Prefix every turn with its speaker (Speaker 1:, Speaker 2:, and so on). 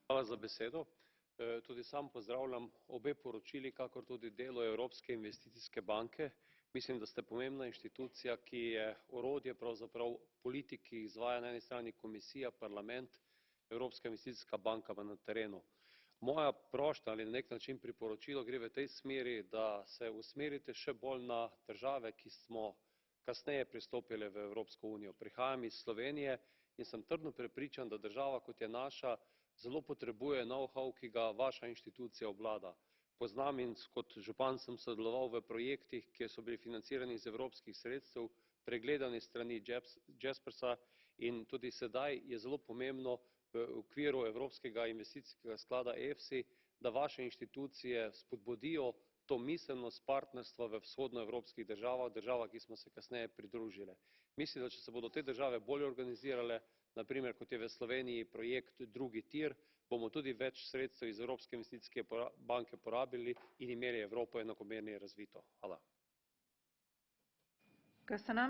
Speaker 1: Hvala za besedo. Tudi sam pozdravljam obe poročili, kakor tudi delo Evropske investicijske banke. Mislim, da ste pomembna inštitucija, ki je orodje pravzaprav politik, ki jih izvaja na eni strani Komisija, Parlament, Evropska investicijska banka pa na terenu. Moja prošnja ali na nek način priporočilo gre v tej smeri, da se usmerite še bolj na države, ki smo kasneje pristopile v Evropsko unijo. Prihajam iz Slovenije in sem trdno prepričan, da država, kot je naša, zelo potrebuje know-how, ki ga vaša inštitucija obvlada. Poznam in kot župan sem sodeloval v projektih, ki so bili financirani iz evropskih sredstev, pregledani s strani Jaspersa, in tudi sedaj je zelo pomembno v okviru Evropskega investicijskega sklada EFSI, da vaše inštitucije spodbudijo to miselnost partnerstva v vzhodnoevropskih državah, državah, ki smo se kasneje pridružile. Mislim, da če se bodo te države bolje organizirale, na primer kot je v Sloveniji projekt drugi tir, bomo tudi več sredstev iz Evropske investicijske banke porabili in imeli Evropo enakomerneje razvito. Hvala.